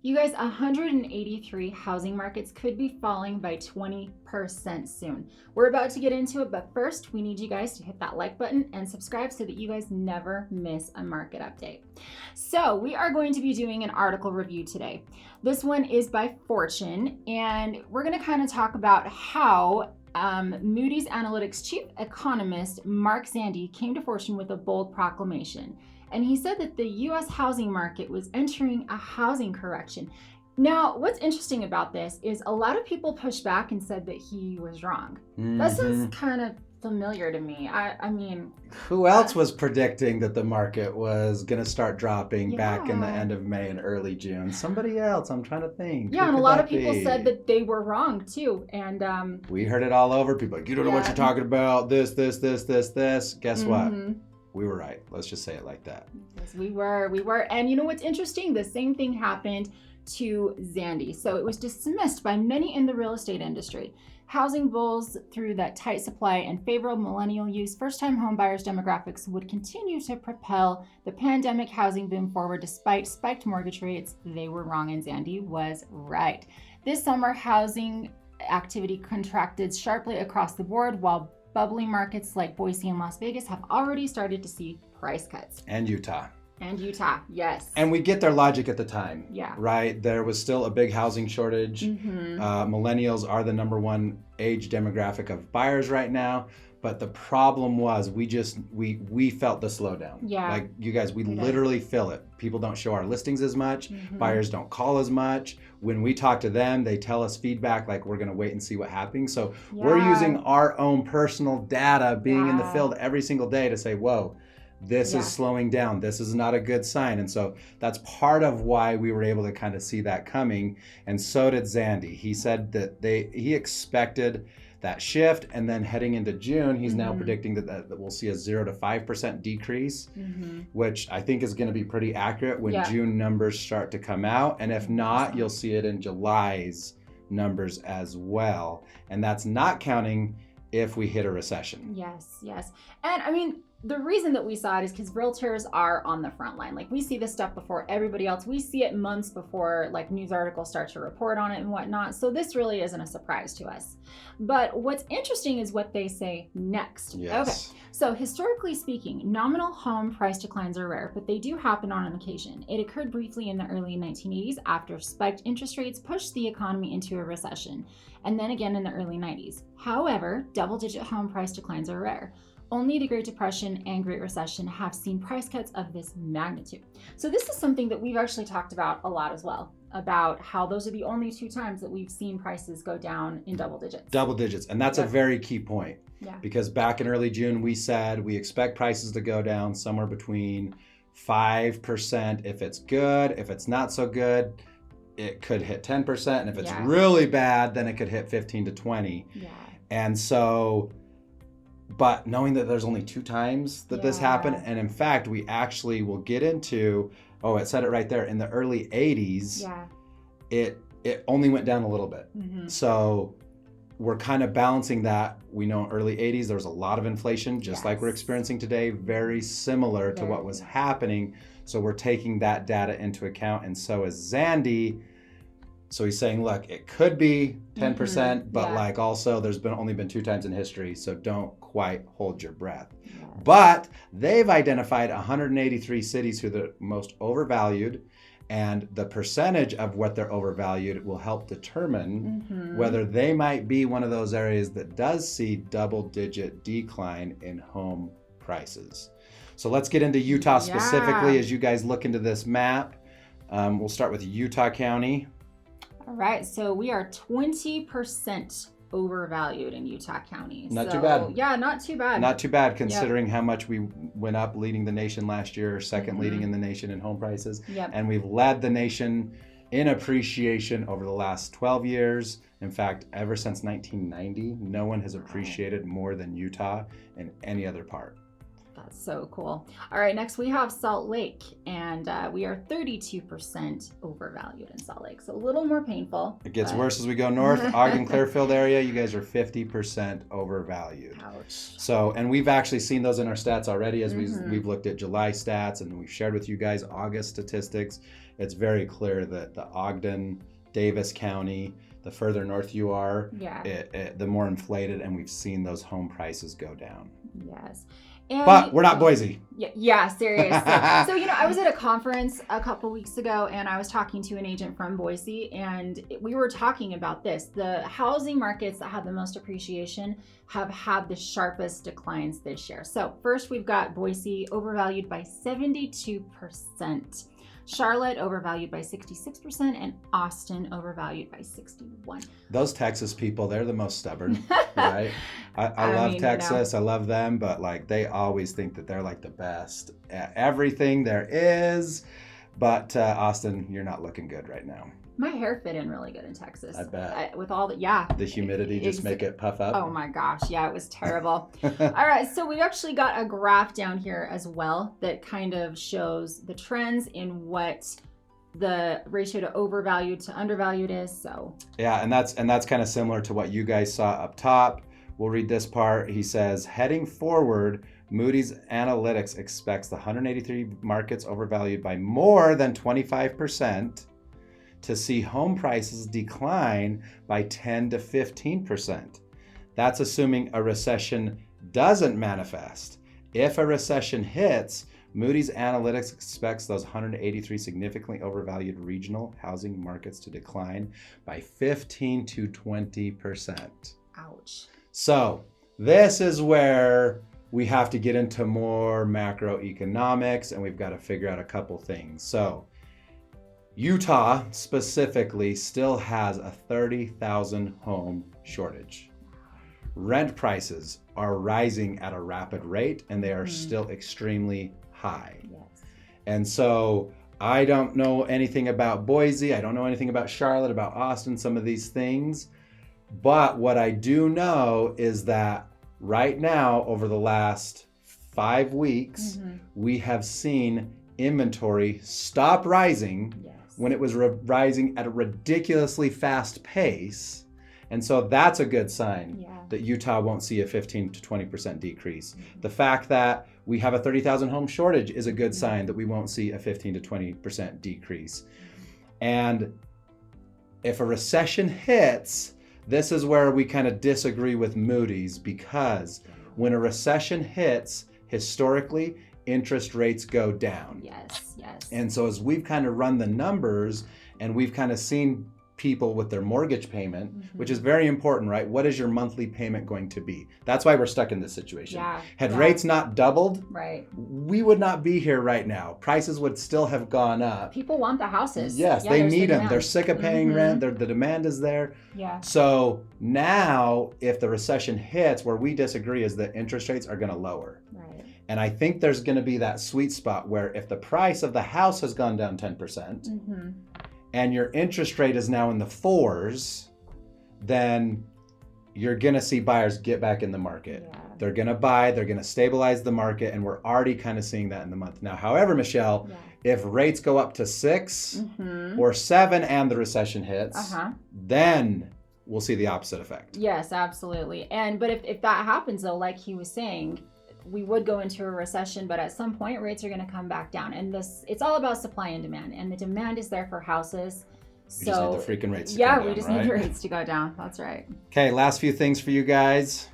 You guys, 183 housing markets could be falling by 20% soon. We're about to get into it, but first we need you guys to hit that like button and subscribe so that you guys never miss a market update. So we are going to be doing an article review today. This one is by Fortune, and we're going to kind of talk about how Moody's Analytics chief economist Mark Zandi came to Fortune with a bold proclamation. And he said that the U.S. housing market was entering a housing correction. Now, what's interesting about this is a lot of people pushed back and said that he was wrong. That sounds kind of familiar to me. I mean... Who else was predicting that the market was going to start dropping back in the end of May and early June? Somebody else. I'm trying to think. Yeah, and a lot of people said that they were wrong, too. And we heard it all over. People like, you don't know what you're talking about. This. Guess what? We were right. Let's just say it like that. Yes, we were. And you know what's interesting? The same thing happened to Zandi. So it was dismissed by many in the real estate industry. Housing bulls through that tight supply and favorable millennial use, first-time home buyers demographics would continue to propel the pandemic housing boom forward despite spiked mortgage rates. They were wrong and Zandi was right. This summer, housing activity contracted sharply across the board while bubbly markets like Boise and Las Vegas have already started to see price cuts. And Utah, yes. And we get their logic at the time. Yeah. Right? There was still a big housing shortage. Millennials are the number one age demographic of buyers right now. But the problem was we felt the slowdown. Yeah. Like you guys, we literally feel it. People don't show our listings as much. Buyers don't call as much. When we talk to them, they tell us feedback like we're going to wait and see what happens. So we're using our own personal data, being in the field every single day to say, whoa, this is slowing down. This is not a good sign. And so that's part of why we were able to kind of see that coming. And so did Zandi. He said that he expected that shift, and then heading into June, he's now predicting that we'll see a 0 to 5% decrease, which I think is going to be pretty accurate when June numbers start to come out. And if not, you'll see it in July's numbers as well. And that's not counting if we hit a recession. Yes. And I mean, the reason that we saw it is because realtors are on the front line. Like we see this stuff before everybody else. We see it months before like news articles start to report on it and whatnot. So this really isn't a surprise to us. But what's interesting is what they say next. Yes. Okay. So historically speaking, nominal home price declines are rare, but they do happen on an occasion. It occurred briefly in the early 1980s after spiked interest rates pushed the economy into a recession, and then again in the early 90s. However, double-digit home price declines are rare. Only the Great Depression and Great Recession have seen price cuts of this magnitude. So this is something that we've actually talked about a lot as well, about how those are the only two times that we've seen prices go down in double digits. Double digits. And that's a very key point. Yeah. Because back in early June, we said we expect prices to go down somewhere between 5% if it's good. If it's not so good, it could hit 10%. And if it's really bad, then it could hit 15 to 20. Yeah. And so... But knowing that there's only two times that this happened, and in fact, we actually will get into, it said it right there, in the early 80s, it only went down a little bit. So we're kind of balancing that. We know in early 80s, there was a lot of inflation, just like we're experiencing today, very similar to what was happening. So we're taking that data into account, and so is Zandi. So he's saying, look, it could be 10%, but like also there's only been two times in history, so don't quite hold your breath. But they've identified 183 cities who are the most overvalued, and the percentage of what they're overvalued will help determine whether they might be one of those areas that does see double-digit decline in home prices. So let's get into Utah specifically as you guys look into this map. We'll start with Utah County. All right, so we are 20% overvalued in Utah County. Not too bad. Yeah, not too bad. Not too bad considering how much we went up, leading the nation last year, second leading in the nation in home prices. And we've led the nation in appreciation over the last 12 years. In fact, ever since 1990, no one has appreciated more than Utah in any other part. That's so cool. All right, next we have Salt Lake, and we are 32% overvalued in Salt Lake. So a little more painful. It gets worse as we go north. Ogden, Clearfield area, you guys are 50% overvalued. Ouch. So, and we've actually seen those in our stats already as we've looked at July stats, and we've shared with you guys August statistics. it's very clear that the Ogden, Davis County, the further north you are, the more inflated, and we've seen those home prices go down. Yes. And but we're not Boise. Yeah, seriously. So, I was at a conference a couple weeks ago, and I was talking to an agent from Boise, and we were talking about this. The housing markets that have the most appreciation have had the sharpest declines this year. So first, we've got Boise overvalued by 72%. Charlotte overvalued by 66%, and Austin overvalued by 61%. Those Texas people, they're the most stubborn, right? I love Texas. I love them, but like they always think that they're like the best at everything there is. But Austin, you're not looking good right now. My hair fit in really good in Texas. I bet. With all the humidity just make it puff up. Oh my gosh, yeah, it was terrible. All right, so we've actually got a graph down here as well that kind of shows the trends in what the ratio to overvalued to undervalued is. So yeah, and that's kind of similar to what you guys saw up top. We'll read this part. He says, heading forward, Moody's Analytics expects the 183 markets overvalued by more than 25%. To see home prices decline by 10 to 15%. That's assuming a recession doesn't manifest. If a recession hits, Moody's Analytics expects those 183 significantly overvalued regional housing markets to decline by 15 to 20%. Ouch. So this is where we have to get into more macroeconomics, and we've got to figure out a couple things. So Utah specifically still has a 30,000 home shortage. Rent prices are rising at a rapid rate, and they are still extremely high. Yes. And so I don't know anything about Boise. I don't know anything about Charlotte, about Austin, some of these things. But what I do know is that right now, over the last 5 weeks, we have seen inventory stop rising when it was rising at a ridiculously fast pace. And so that's a good sign that Utah won't see a 15 to 20% decrease. The fact that we have a 30,000 home shortage is a good sign that we won't see a 15 to 20% decrease. And if a recession hits, this is where we kind of disagree with Moody's, because when a recession hits, historically, interest rates go down. Yes. And so as we've kind of run the numbers and we've kind of seen people with their mortgage payment, which is very important, right? What is your monthly payment going to be? That's why we're stuck in this situation. Had rates not doubled, we would not be here right now. Prices would still have gone up. People want the houses. Yes, they need them. They're sick of paying rent. The demand is there. So now if the recession hits, where we disagree is that interest rates are going to lower. And I think there's going to be that sweet spot where if the price of the house has gone down 10%, and your interest rate is now in the 4s, then you're going to see buyers get back in the market. They're going to buy, they're going to stabilize the market, and we're already kind of seeing that in the month. Now, however, Michelle, if rates go up to 6 or 7 and the recession hits, then we'll see the opposite effect. Yes, absolutely. But if that happens, though, like he was saying, we would go into a recession, but at some point rates are going to come back down. And it's all about supply and demand, and the demand is there for houses. We just need the freaking rates to come down, we just need the rates to go down. That's right. Okay, last few things for you guys.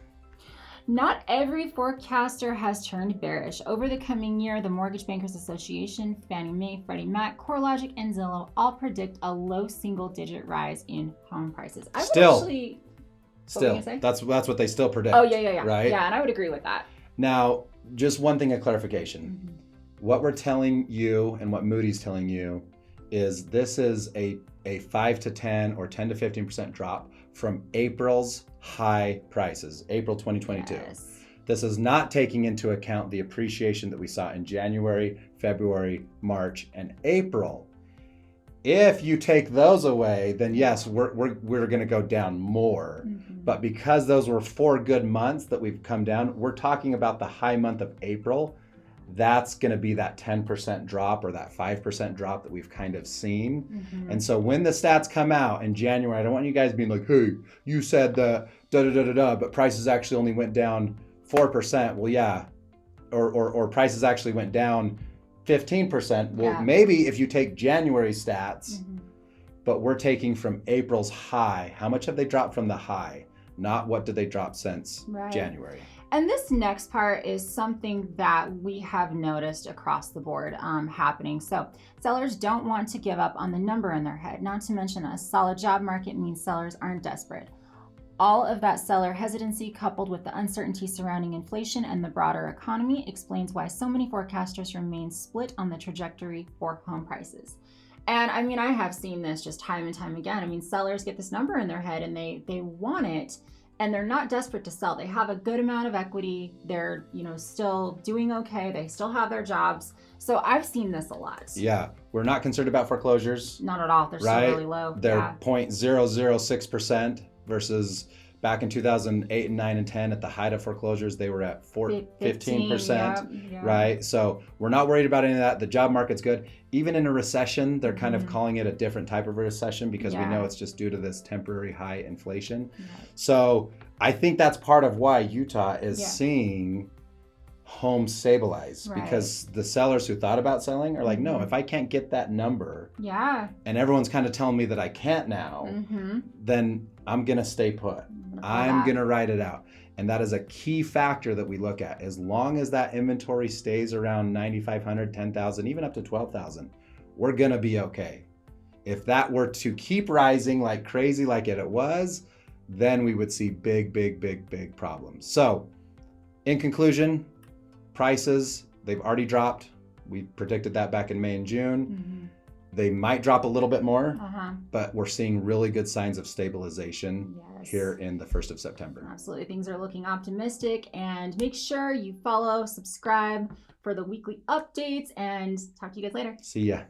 Not every forecaster has turned bearish. Over the coming year, the Mortgage Bankers Association, Fannie Mae, Freddie Mac, CoreLogic, and Zillow all predict a low single-digit rise in home prices. Still, that's what they still predict. Oh, yeah. Right? Yeah, and I would agree with that. Now, just one thing of clarification. What we're telling you and what Moody's telling you is this is a 5 to 10 or 10 to 15% drop from April's high prices, April 2022. Yes. This is not taking into account the appreciation that we saw in January, February, March, and April. If you take those away, then yes, we're going to go down more. But because those were 4 good months that we've come down, we're talking about the high month of April. That's going to be that 10% drop or that 5% drop that we've kind of seen. And so when the stats come out in January, I don't want you guys being like, hey, you said the but prices actually only went down 4%. Well, yeah. Or prices actually went down 15%. Well, Yeah. maybe if you take January stats, Mhm. but we're taking from April's high. How much have they dropped from the high? Not what did they drop since Right. January. And this next part is something that we have noticed across the board happening. So sellers don't want to give up on the number in their head. Not to mention a solid job market means sellers aren't desperate. All of that seller hesitancy, coupled with the uncertainty surrounding inflation and the broader economy, explains why so many forecasters remain split on the trajectory for home prices. And I mean, I have seen this just time and time again. I mean, sellers get this number in their head and they want it, and they're not desperate to sell. They have a good amount of equity. They're, still doing okay. They still have their jobs. So I've seen this a lot. Yeah, we're not concerned about foreclosures. Not at all. They're right? still really low. They're 0.006% versus back in 2008 and 9 and 10 at the height of foreclosures, they were at 15%, yeah. right? So we're not worried about any of that. The job market's good. Even in a recession, they're kind of calling it a different type of recession because we know it's just due to this temporary high inflation. Yeah. So I think that's part of why Utah is seeing homes stabilize, because the sellers who thought about selling are like, no, if I can't get that number, and everyone's kind of telling me that I can't now, then I'm gonna stay put. I'm gonna ride it out. And that is a key factor that we look at. As long as that inventory stays around 9,500, 10,000, even up to 12,000, we're gonna be okay. If that were to keep rising like crazy like it was, then we would see big, big, big, big problems. So in conclusion, prices, they've already dropped. We predicted that back in May and June. They might drop a little bit more, but we're seeing really good signs of stabilization here in the 1st of September. Absolutely. Things are looking optimistic, and make sure you follow, subscribe for the weekly updates, and talk to you guys later. See ya.